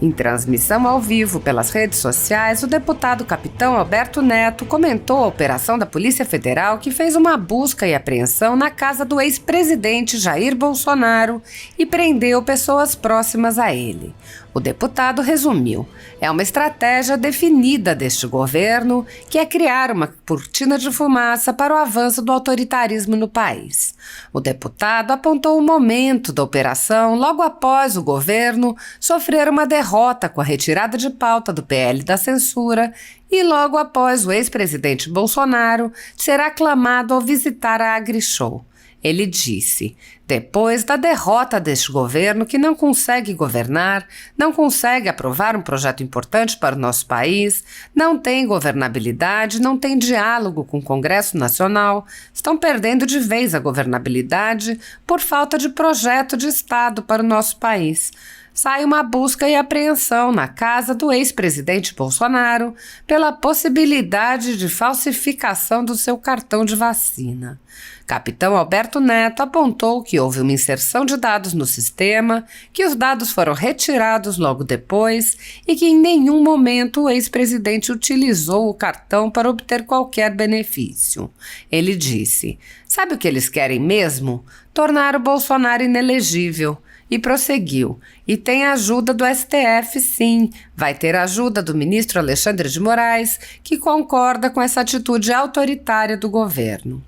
Em transmissão ao vivo pelas redes sociais, o deputado capitão Alberto Neto comentou a operação da Polícia Federal que fez uma busca e apreensão na casa do ex-presidente Jair Bolsonaro e prendeu pessoas próximas a ele. O deputado resumiu: é uma estratégia definida deste governo, que é criar uma cortina de fumaça para o avanço do autoritarismo no país. O deputado apontou o momento da operação logo após o governo sofrer uma derrota com a retirada de pauta do PL da censura e logo após o ex-presidente Bolsonaro ser aclamado ao visitar a AgriShow. Ele disse: depois da derrota deste governo que não consegue governar, não consegue aprovar um projeto importante para o nosso país, não tem governabilidade, não tem diálogo com o Congresso Nacional, estão perdendo de vez a governabilidade por falta de projeto de Estado para o nosso país. Sai uma busca e apreensão na casa do ex-presidente Bolsonaro pela possibilidade de falsificação do seu cartão de vacina. Capitão Alberto Neto apontou que houve uma inserção de dados no sistema, que os dados foram retirados logo depois e que em nenhum momento o ex-presidente utilizou o cartão para obter qualquer benefício. Ele disse: sabe o que eles querem mesmo? Tornar o Bolsonaro inelegível. E prosseguiu: e tem a ajuda do STF, sim, vai ter a ajuda do ministro Alexandre de Moraes, que concorda com essa atitude autoritária do governo.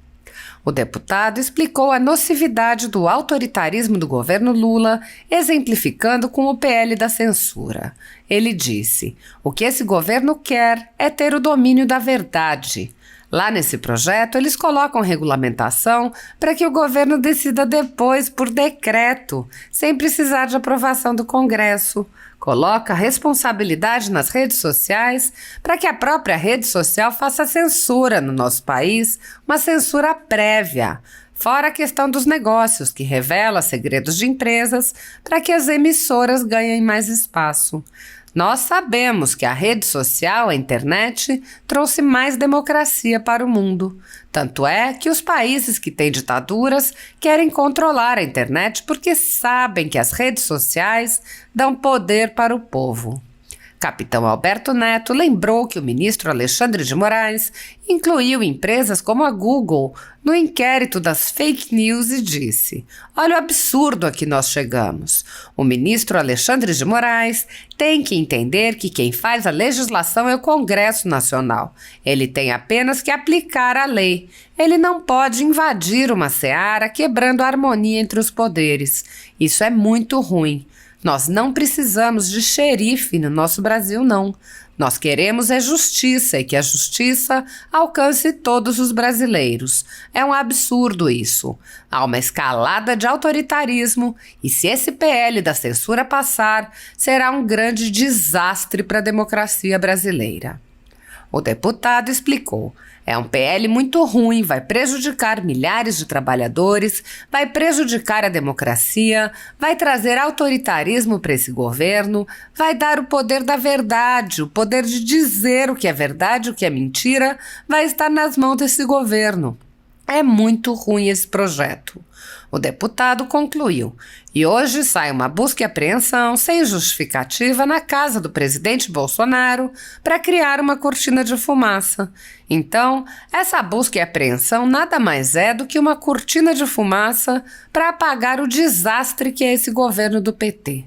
O deputado explicou a nocividade do autoritarismo do governo Lula, exemplificando com o PL da censura. Ele disse: o que esse governo quer é ter o domínio da verdade. Lá nesse projeto, eles colocam regulamentação para que o governo decida depois por decreto, sem precisar de aprovação do Congresso. Coloca a responsabilidade nas redes sociais para que a própria rede social faça censura no nosso país, uma censura prévia. Fora a questão dos negócios, que revela segredos de empresas para que as emissoras ganhem mais espaço. Nós sabemos que a rede social, a internet, trouxe mais democracia para o mundo. Tanto é que os países que têm ditaduras querem controlar a internet porque sabem que as redes sociais dão poder para o povo. Capitão Alberto Neto lembrou que o ministro Alexandre de Moraes incluiu empresas como a Google no inquérito das fake news e disse: olha o absurdo a que nós chegamos. O ministro Alexandre de Moraes tem que entender que quem faz a legislação é o Congresso Nacional. Ele tem apenas que aplicar a lei. Ele não pode invadir uma seara quebrando a harmonia entre os poderes. Isso é muito ruim. Nós não precisamos de xerife no nosso Brasil, não. Nós queremos é justiça e que a justiça alcance todos os brasileiros. É um absurdo isso. Há uma escalada de autoritarismo e se esse PL da censura passar, será um grande desastre para a democracia brasileira. O deputado explicou: é um PL muito ruim, vai prejudicar milhares de trabalhadores, vai prejudicar a democracia, vai trazer autoritarismo para esse governo, vai dar o poder da verdade, o poder de dizer o que é verdade, o que é mentira, vai estar nas mãos desse governo. É muito ruim esse projeto. O deputado concluiu: e hoje sai uma busca e apreensão sem justificativa na casa do presidente Bolsonaro para criar uma cortina de fumaça. Então, essa busca e apreensão nada mais é do que uma cortina de fumaça para apagar o desastre que é esse governo do PT.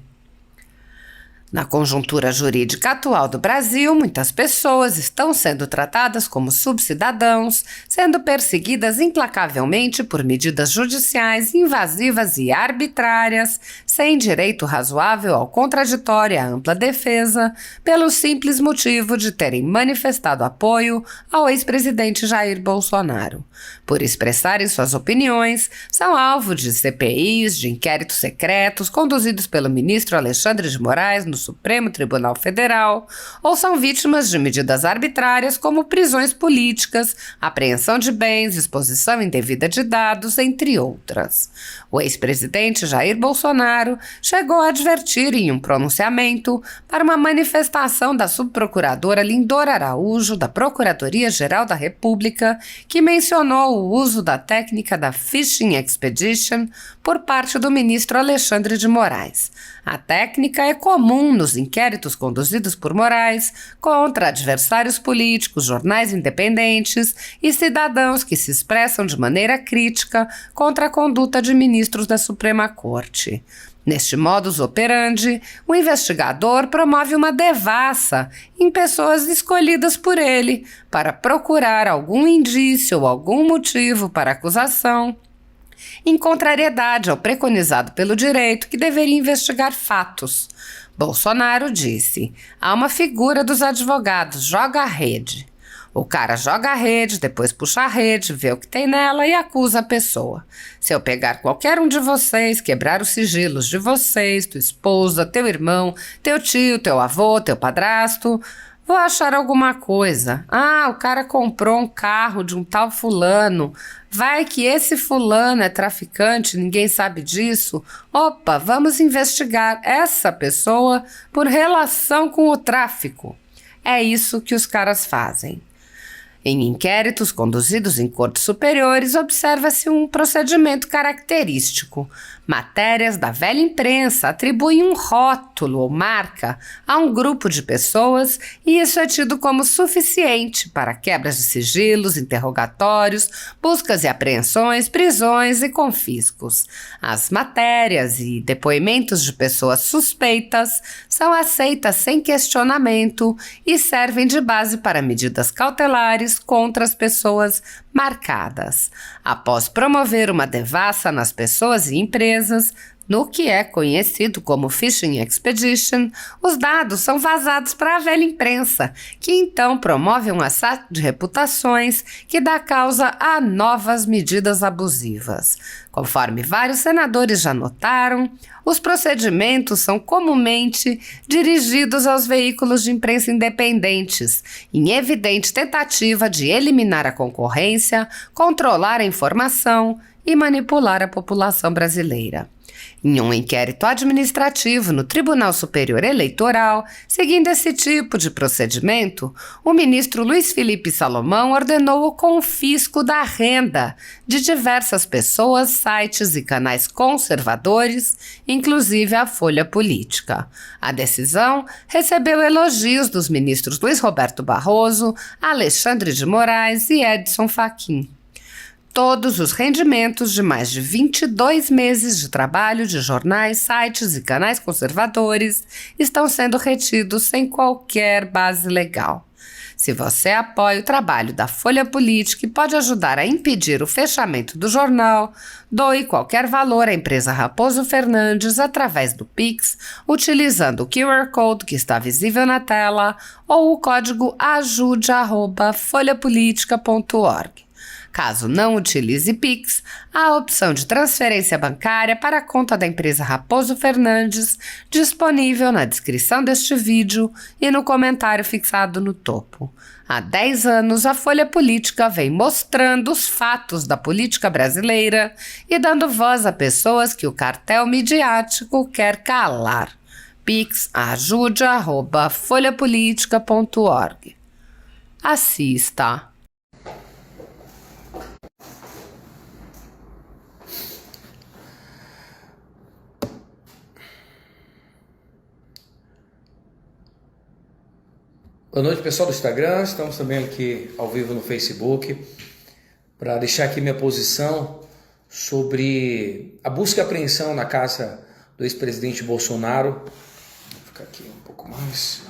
Na conjuntura jurídica atual do Brasil, muitas pessoas estão sendo tratadas como subcidadãos, sendo perseguidas implacavelmente por medidas judiciais invasivas e arbitrárias, sem direito razoável ao contraditório e à ampla defesa, pelo simples motivo de terem manifestado apoio ao ex-presidente Jair Bolsonaro. Por expressarem suas opiniões, são alvo de CPIs, de inquéritos secretos conduzidos pelo ministro Alexandre de Moraes no Supremo Tribunal Federal, ou são vítimas de medidas arbitrárias como prisões políticas, apreensão de bens, exposição indevida de dados, entre outras. O ex-presidente Jair Bolsonaro chegou a advertir em um pronunciamento para uma manifestação da subprocuradora Lindor Araújo, da Procuradoria-Geral da República, que mencionou o uso da técnica da Fishing Expedition por parte do ministro Alexandre de Moraes. A técnica é comum nos inquéritos conduzidos por Moraes contra adversários políticos, jornais independentes e cidadãos que se expressam de maneira crítica contra a conduta de ministros da Suprema Corte. Neste modus operandi, o investigador promove uma devassa em pessoas escolhidas por ele para procurar algum indício ou algum motivo para acusação, em contrariedade ao preconizado pelo direito que deveria investigar fatos. Bolsonaro disse: há uma figura dos advogados, joga a rede. O cara joga a rede, depois puxa a rede, vê o que tem nela e acusa a pessoa. Se eu pegar qualquer um de vocês, quebrar os sigilos de vocês, tua esposa, teu irmão, teu tio, teu avô, teu padrasto, vou achar alguma coisa. Ah, o cara comprou um carro de um tal fulano. Vai que esse fulano é traficante, ninguém sabe disso. Opa, vamos investigar essa pessoa por relação com o tráfico. É isso que os caras fazem. Em inquéritos conduzidos em cortes superiores, observa-se um procedimento característico. Matérias da velha imprensa atribuem um rótulo ou marca a um grupo de pessoas e isso é tido como suficiente para quebras de sigilos, interrogatórios, buscas e apreensões, prisões e confiscos. As matérias e depoimentos de pessoas suspeitas são aceitas sem questionamento e servem de base para medidas cautelares contra as pessoas marcadas. Após promover uma devassa nas pessoas e empresas, no que é conhecido como Fishing Expedition, os dados são vazados para a velha imprensa, que então promove um assalto de reputações que dá causa a novas medidas abusivas. Conforme vários senadores já notaram, os procedimentos são comumente dirigidos aos veículos de imprensa independentes, em evidente tentativa de eliminar a concorrência, controlar a informação e manipular a população brasileira. Em um inquérito administrativo no Tribunal Superior Eleitoral, seguindo esse tipo de procedimento, o ministro Luiz Felipe Salomão ordenou o confisco da renda de diversas pessoas, sites e canais conservadores, inclusive a Folha Política. A decisão recebeu elogios dos ministros Luiz Roberto Barroso, Alexandre de Moraes e Edson Fachin. Todos os rendimentos de mais de 22 meses de trabalho de jornais, sites e canais conservadores estão sendo retidos sem qualquer base legal. Se você apoia o trabalho da Folha Política e pode ajudar a impedir o fechamento do jornal, doe qualquer valor à empresa Raposo Fernandes através do Pix, utilizando o QR Code que está visível na tela ou o código ajude@folhapolitica.org. Caso não utilize Pix, há a opção de transferência bancária para a conta da empresa Raposo Fernandes, disponível na descrição deste vídeo e no comentário fixado no topo. Há 10 anos, a Folha Política vem mostrando os fatos da política brasileira e dando voz a pessoas que o cartel midiático quer calar. Pix ajude@folhapolitica.org. Assista. Boa noite, pessoal do Instagram. Estamos também aqui ao vivo no Facebook para deixar aqui minha posição sobre a busca e apreensão na casa do ex-presidente Bolsonaro. Vou ficar aqui um pouco mais.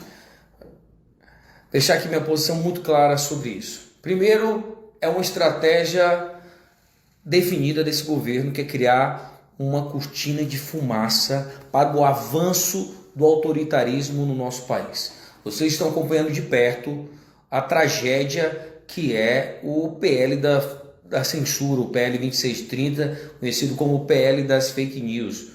Deixar aqui minha posição muito clara sobre isso. Primeiro, é uma estratégia definida desse governo que é criar uma cortina de fumaça para o avanço do autoritarismo no nosso país. Vocês estão acompanhando de perto a tragédia que é o PL da censura, o PL 2630, conhecido como o PL das fake news,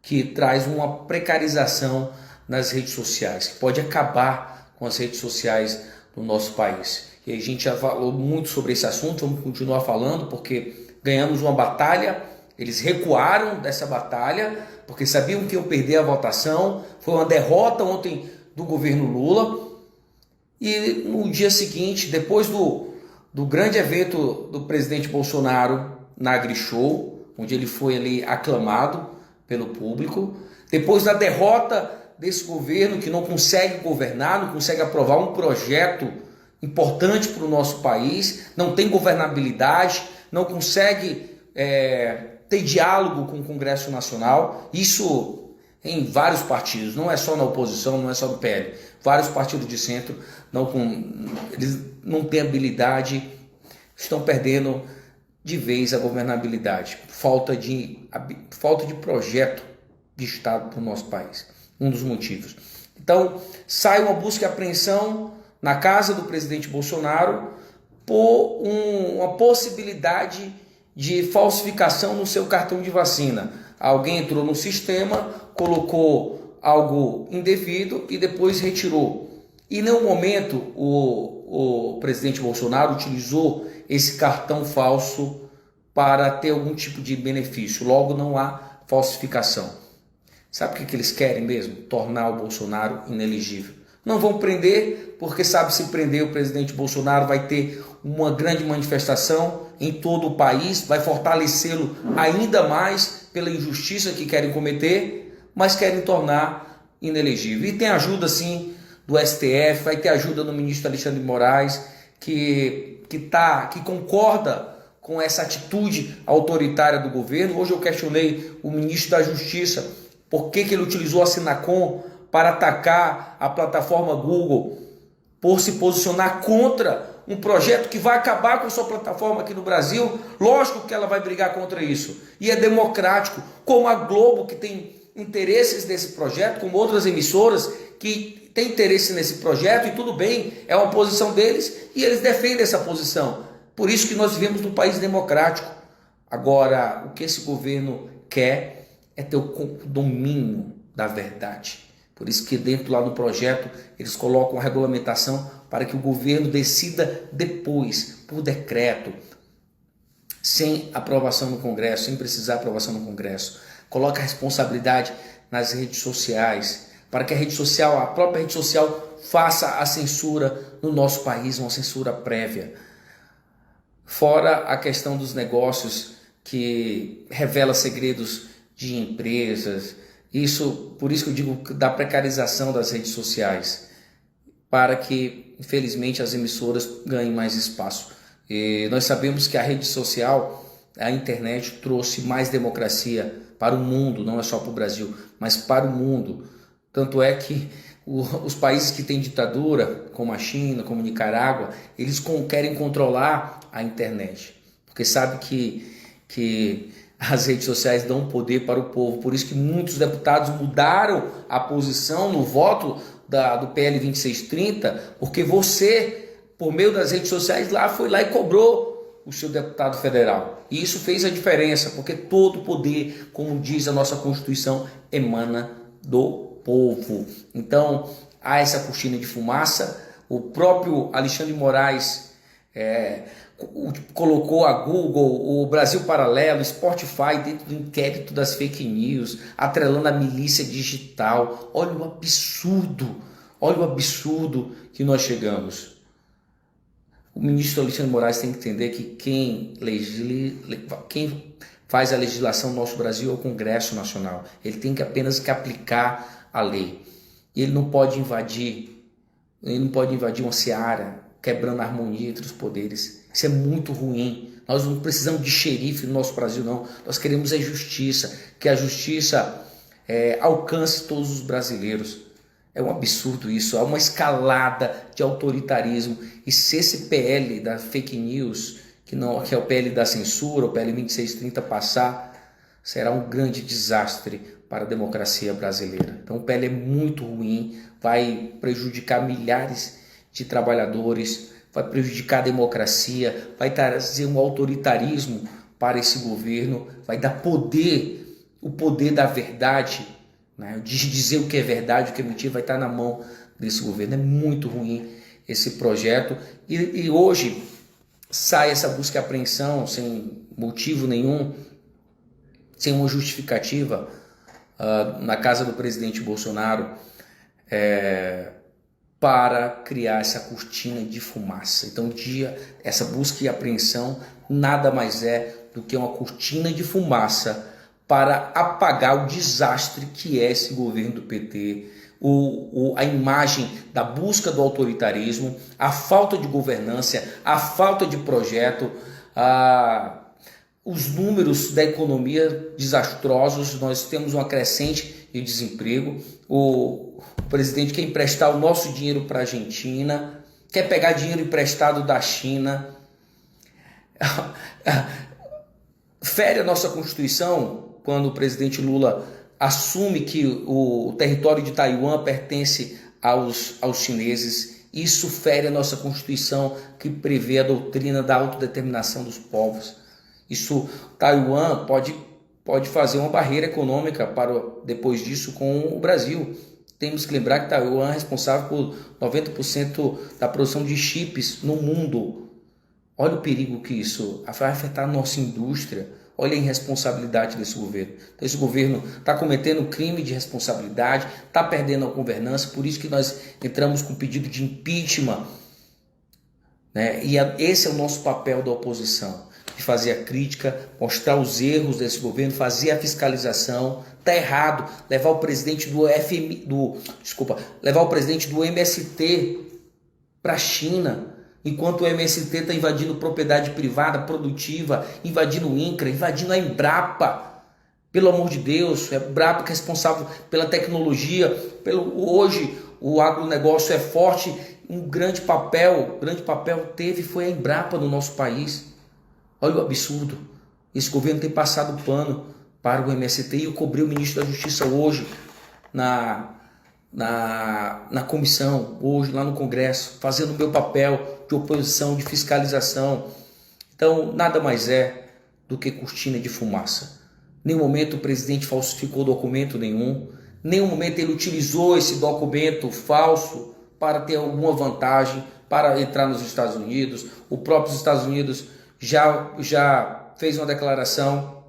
que traz uma precarização nas redes sociais, que pode acabar com as redes sociais do nosso país. E a gente já falou muito sobre esse assunto, vamos continuar falando, porque ganhamos uma batalha, eles recuaram dessa batalha, porque sabiam que iam perder a votação, foi uma derrota ontem do governo Lula, e no dia seguinte, depois do grande evento do presidente Bolsonaro na AgriShow, onde ele foi ali aclamado pelo público, depois da derrota desse governo que não consegue governar, não consegue aprovar um projeto importante para o nosso país, não tem governabilidade, não consegue ter diálogo com o Congresso Nacional. Isso em vários partidos, não é só na oposição, não é só no PL. Vários partidos de centro eles não têm habilidade, estão perdendo de vez a governabilidade. Falta de projeto de Estado para o nosso país. Um dos motivos. Então, sai uma busca e apreensão na casa do presidente Bolsonaro por uma possibilidade de falsificação no seu cartão de vacina. Alguém entrou no sistema, colocou algo indevido e depois retirou. E no momento o presidente Bolsonaro utilizou esse cartão falso para ter algum tipo de benefício. Logo, não há falsificação. Sabe o que eles querem mesmo? Tornar o Bolsonaro inelegível. Não vão prender, porque sabe, se prender o presidente Bolsonaro vai ter uma grande manifestação em todo o país, vai fortalecê-lo ainda mais pela injustiça que querem cometer, mas querem tornar inelegível. E tem ajuda sim do STF, vai ter ajuda do ministro Alexandre de Moraes, que concorda com essa atitude autoritária do governo. Hoje eu questionei o ministro da Justiça, por que ele utilizou a Sinacom para atacar a plataforma Google, por se posicionar contra um projeto que vai acabar com a sua plataforma aqui no Brasil. Lógico que ela vai brigar contra isso. E é democrático, como a Globo, que tem interesses nesse projeto, como outras emissoras que têm interesse nesse projeto, e tudo bem, é uma posição deles e eles defendem essa posição. Por isso que nós vivemos num país democrático. Agora, o que esse governo quer é ter o domínio da verdade. Por isso que dentro lá do projeto eles colocam a regulamentação para que o governo decida depois, por decreto, sem aprovação no Congresso, sem precisar aprovação no Congresso. Coloca a responsabilidade nas redes sociais, para que a própria rede social faça a censura no nosso país, uma censura prévia. Fora a questão dos negócios que revela segredos de empresas, por isso que eu digo da precarização das redes sociais, para que, infelizmente, as emissoras ganhem mais espaço. E nós sabemos que a rede social, a internet, trouxe mais democracia para o mundo, não é só para o Brasil, mas para o mundo. Tanto é que os países que têm ditadura, como a China, como Nicarágua, eles querem controlar a internet, porque sabem que as redes sociais dão poder para o povo. Por isso que muitos deputados mudaram a posição no voto do PL 2630, porque você, por meio das redes sociais, foi lá e cobrou o seu deputado federal. E isso fez a diferença, porque todo poder, como diz a nossa Constituição, emana do povo. Então, há essa cortina de fumaça. O próprio Alexandre de Moraes colocou a Google, o Brasil Paralelo, o Spotify dentro do inquérito das fake news, atrelando a milícia digital. Olha o absurdo que nós chegamos. O ministro Alexandre de Moraes tem que entender que quem faz a legislação no nosso Brasil é o Congresso Nacional. Ele tem que apenas aplicar a lei. E ele não pode invadir uma seara, quebrando a harmonia entre os poderes. Isso é muito ruim. Nós não precisamos de xerife no nosso Brasil, não. Nós queremos justiça, que a justiça alcance todos os brasileiros. É um absurdo isso, há uma escalada de autoritarismo. E se esse PL da fake news, que é o PL da censura, o PL 2630 passar, será um grande desastre para a democracia brasileira. Então o PL é muito ruim, vai prejudicar milhares de trabalhadores, vai prejudicar a democracia, vai trazer um autoritarismo para esse governo, vai dar o poder da verdade, né? De dizer o que é verdade, o que é mentira, vai estar na mão desse governo. É muito ruim esse projeto. E hoje sai essa busca e apreensão sem motivo nenhum, sem uma justificativa, na casa do presidente Bolsonaro, para criar essa cortina de fumaça. Então, essa busca e apreensão nada mais é do que uma cortina de fumaça para apagar o desastre que é esse governo do PT, a imagem da busca do autoritarismo, a falta de governança, a falta de projeto, os números da economia desastrosos. Nós temos uma crescente de desemprego. O presidente quer emprestar o nosso dinheiro para a Argentina, quer pegar dinheiro emprestado da China, fere a nossa Constituição quando o presidente Lula assume que o território de Taiwan pertence aos chineses. Isso fere a nossa Constituição, que prevê a doutrina da autodeterminação dos povos. Taiwan pode fazer uma barreira econômica depois disso com o Brasil. Temos que lembrar que Taiwan é responsável por 90% da produção de chips no mundo. Olha o perigo que isso vai afetar a nossa indústria. Olha a irresponsabilidade desse governo. Então, esse governo está cometendo crime de responsabilidade, está perdendo a governança, por isso que nós entramos com pedido de impeachment, né? E esse é o nosso papel da oposição, de fazer a crítica, mostrar os erros desse governo, fazer a fiscalização. Está errado levar o presidente levar o presidente do MST para a China, enquanto o MST está invadindo propriedade privada, produtiva, invadindo o INCRA, invadindo a Embrapa. Pelo amor de Deus, é a Embrapa que é responsável pela tecnologia. Hoje o agronegócio é forte, um grande papel foi a Embrapa no nosso país. Olha o absurdo. Esse governo tem passado pano para o MST, e eu cobrei o ministro da Justiça hoje na comissão, hoje lá no Congresso, fazendo o meu papel de oposição, de fiscalização. Então, nada mais é do que cortina de fumaça. Em nenhum momento o presidente falsificou documento nenhum, em nenhum momento ele utilizou esse documento falso para ter alguma vantagem, para entrar nos Estados Unidos. O próprio Estados Unidos já fez uma declaração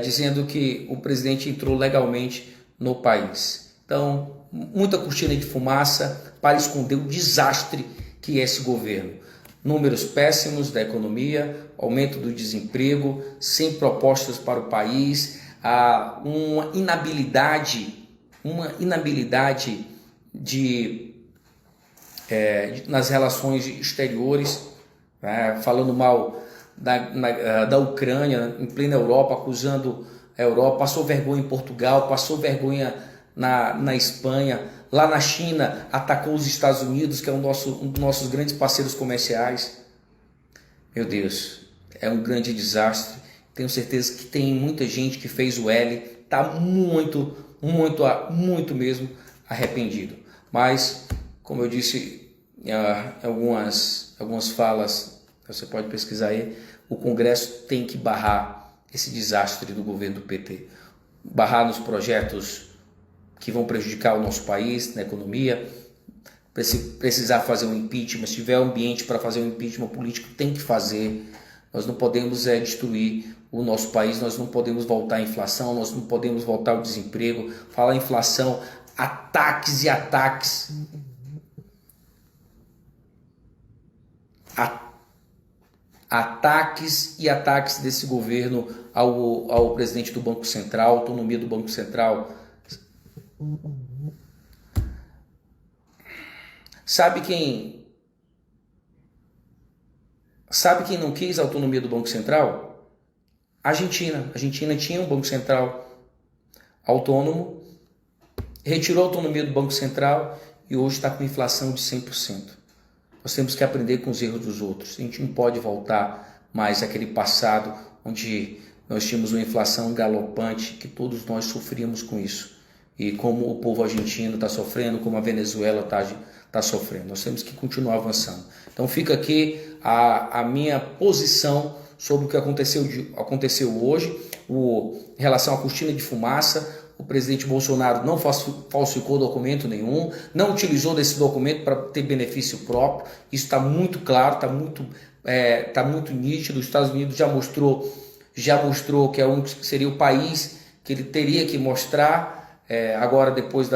dizendo que o presidente entrou legalmente no país. Então, muita cortina de fumaça para esconder o desastre que é esse governo. Números péssimos da economia, aumento do desemprego, sem propostas para o país, uma inabilidade nas relações exteriores, falando mal da Ucrânia, em plena Europa, acusando a Europa, passou vergonha em Portugal, passou vergonha na Espanha, lá na China atacou os Estados Unidos, que é um dos nossos grandes parceiros comerciais. Meu Deus, é um grande desastre. Tenho certeza que tem muita gente que fez o L, está muito mesmo arrependido. Mas, como eu disse em algumas falas, você pode pesquisar aí, o Congresso tem que barrar esse desastre do governo do PT. Barrar nos projetos que vão prejudicar o nosso país, na economia. Precisar fazer um impeachment, se tiver ambiente para fazer um impeachment político, tem que fazer. Nós não podemos destruir o nosso país, nós não podemos voltar à inflação, nós não podemos voltar ao desemprego. Falar em inflação, ataques e ataques. Ataques e ataques desse governo ao presidente do Banco Central, autonomia do Banco Central. Sabe quem não quis a autonomia do Banco Central? A Argentina. A Argentina tinha um Banco Central autônomo, retirou a autonomia do Banco Central e hoje está com inflação de 100%. Nós temos que aprender com os erros dos outros. A gente não pode voltar mais àquele passado onde nós tínhamos uma inflação galopante, que todos nós sofríamos com isso. E como o povo argentino está sofrendo, como a Venezuela está sofrendo. Nós temos que continuar avançando. Então fica aqui a minha posição sobre o que aconteceu hoje, em relação à cortina de fumaça. O presidente Bolsonaro não falsificou documento nenhum, não utilizou desse documento para ter benefício próprio. Isso está muito claro, está muito nítido. Os Estados Unidos já mostrou que seria o país que ele teria que mostrar agora, depois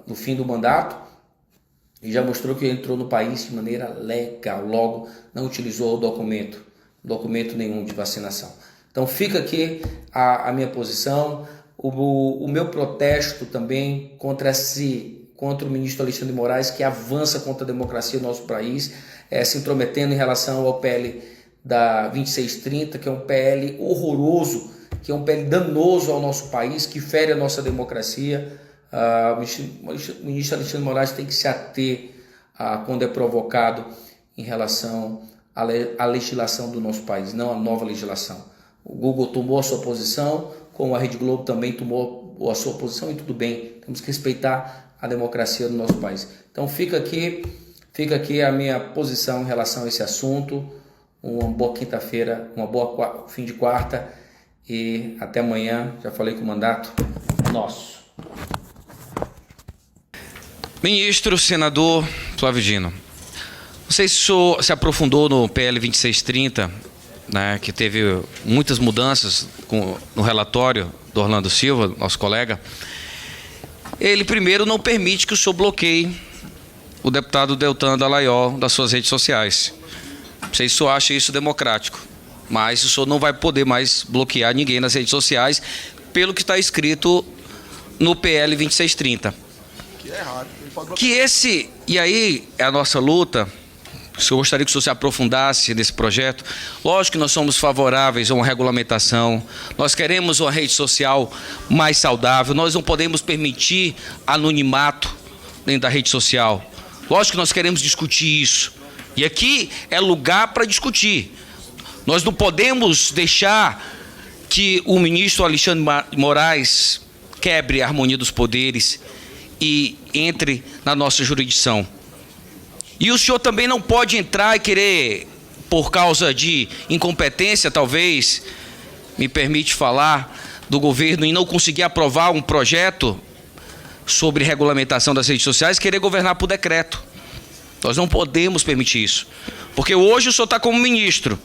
do fim do mandato, e já mostrou que entrou no país de maneira legal, logo não utilizou documento nenhum de vacinação. Então fica aqui a minha posição. o meu protesto também contra o ministro Alexandre de Moraes, que avança contra a democracia do nosso país, se intrometendo em relação ao PL da 2630, que é um PL horroroso, que é um PL danoso ao nosso país, que fere a nossa democracia. O ministro Alexandre de Moraes tem que se ater quando é provocado em relação à legislação do nosso país, não à nova legislação. O Google tomou a sua posição, como a Rede Globo também tomou a sua posição, e tudo bem, temos que respeitar a democracia do nosso país. Então fica aqui a minha posição em relação a esse assunto. Uma boa quinta-feira, uma boa fim de quarta, e até amanhã. Já falei que o mandato é nosso. Ministro, senador Flávio Dino, não sei se o senhor se aprofundou no PL 2630, né, que teve muitas mudanças no relatório do Orlando Silva, nosso colega. Ele, primeiro, não permite que o senhor bloqueie o deputado Deltan Dallagnol das suas redes sociais. Não sei se o senhor acha isso democrático, mas o senhor não vai poder mais bloquear ninguém nas redes sociais, pelo que está escrito no PL 2630. Que é errado. E aí é a nossa luta. Eu gostaria que o senhor se aprofundasse nesse projeto. Lógico que nós somos favoráveis a uma regulamentação, nós queremos uma rede social mais saudável, nós não podemos permitir anonimato dentro da rede social. Lógico que nós queremos discutir isso. E aqui é lugar para discutir. Nós não podemos deixar que o ministro Alexandre de Moraes quebre a harmonia dos poderes e entre na nossa jurisdição. E o senhor também não pode entrar e querer, por causa de incompetência, talvez, me permite falar, do governo em não conseguir aprovar um projeto sobre regulamentação das redes sociais, querer governar por decreto. Nós não podemos permitir isso. Porque hoje o senhor está como ministro,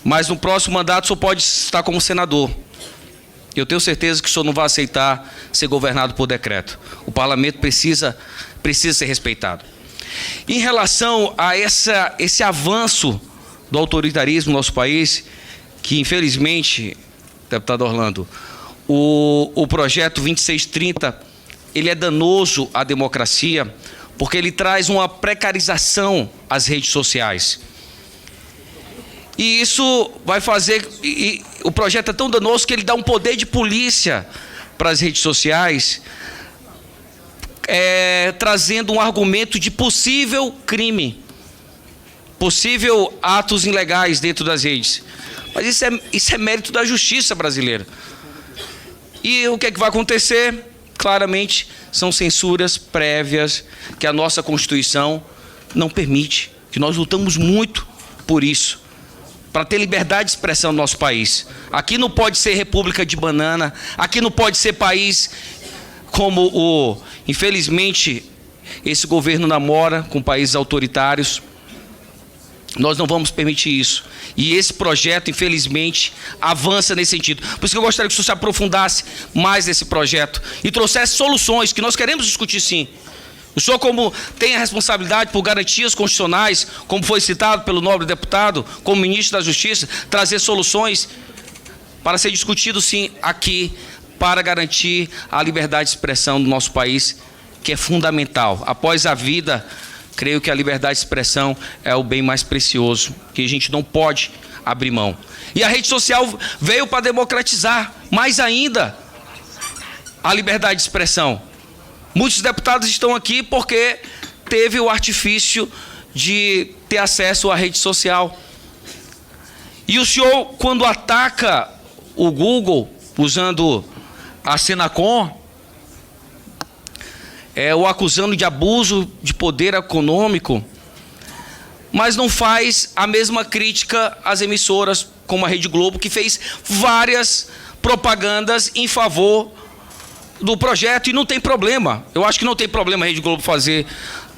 mas no próximo mandato o senhor pode estar como senador. Eu tenho certeza que o senhor não vai aceitar ser governado por decreto. O parlamento precisa ser respeitado. Em relação a esse avanço do autoritarismo no nosso país, que infelizmente, deputado Orlando, o projeto 2630, ele é danoso à democracia, porque ele traz uma precarização às redes sociais. E isso vai fazer... o projeto é tão danoso que ele dá um poder de polícia para as redes sociais, trazendo um argumento de possível crime, possível atos ilegais dentro das redes. Mas isso é mérito da justiça brasileira. E o que é que vai acontecer? Claramente, são censuras prévias que a nossa Constituição não permite, que nós lutamos muito por isso, para ter liberdade de expressão no nosso país. Aqui não pode ser república de banana, aqui não pode ser país como infelizmente, esse governo namora com países autoritários. Nós não vamos permitir isso. E esse projeto, infelizmente, avança nesse sentido. Por isso que eu gostaria que o senhor se aprofundasse mais nesse projeto e trouxesse soluções, que nós queremos discutir sim. O senhor, como tem a responsabilidade por garantias constitucionais, como foi citado pelo nobre deputado, como ministro da Justiça, trazer soluções para ser discutido sim aqui, para garantir a liberdade de expressão do nosso país, que é fundamental. Após a vida, creio que a liberdade de expressão é o bem mais precioso, que a gente não pode abrir mão. E a rede social veio para democratizar mais ainda a liberdade de expressão. Muitos deputados estão aqui porque teve o artifício de ter acesso à rede social. E o senhor, quando ataca o Google, usando a Senacom, o acusando de abuso de poder econômico, mas não faz a mesma crítica às emissoras, como a Rede Globo, que fez várias propagandas em favor do projeto, e não tem problema. Eu acho que não tem problema a Rede Globo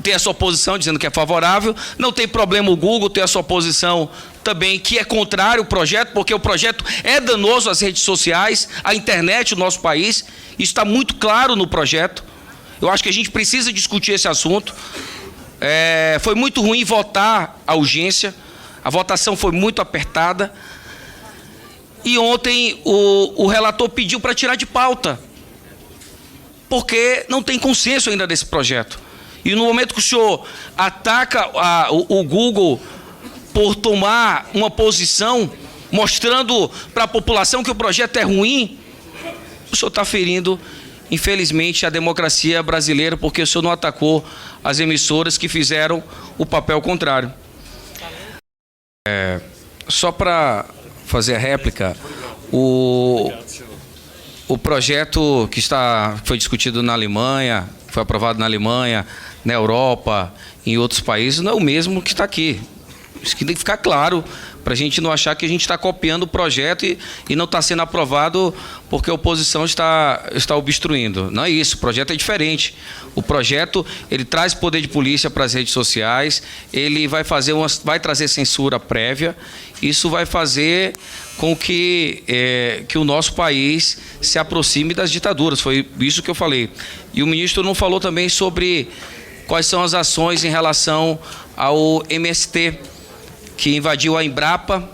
ter a sua posição dizendo que é favorável, não tem problema o Google ter a sua posição também que é contrário ao projeto, porque o projeto é danoso às redes sociais, à internet do nosso país. Isso está muito claro no projeto. Eu acho que a gente precisa discutir esse assunto. Foi muito ruim votar a urgência, a votação foi muito apertada. E ontem o relator pediu para tirar de pauta, porque não tem consenso ainda desse projeto. E no momento que o senhor ataca o Google por tomar uma posição, mostrando para a população que o projeto é ruim, o senhor está ferindo, infelizmente, a democracia brasileira, porque o senhor não atacou as emissoras que fizeram o papel contrário. Só para fazer a réplica, o projeto que foi discutido na Alemanha, foi aprovado na Alemanha, na Europa, em outros países, não é o mesmo que está aqui. Isso que tem que ficar claro, para a gente não achar que a gente está copiando o projeto e não está sendo aprovado porque a oposição está obstruindo. Não é isso, o projeto é diferente. O projeto, ele traz poder de polícia para as redes sociais, ele vai trazer censura prévia, isso vai fazer com que o nosso país se aproxime das ditaduras, foi isso que eu falei. E o ministro não falou também sobre quais são as ações em relação ao MST, que invadiu a Embrapa,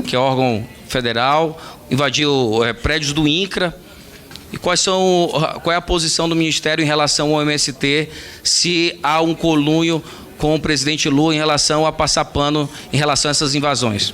que é órgão federal, invadiu prédios do INCRA, e qual é a posição do Ministério em relação ao MST, se há um conluio com o presidente Lula em relação a passar pano em relação a essas invasões.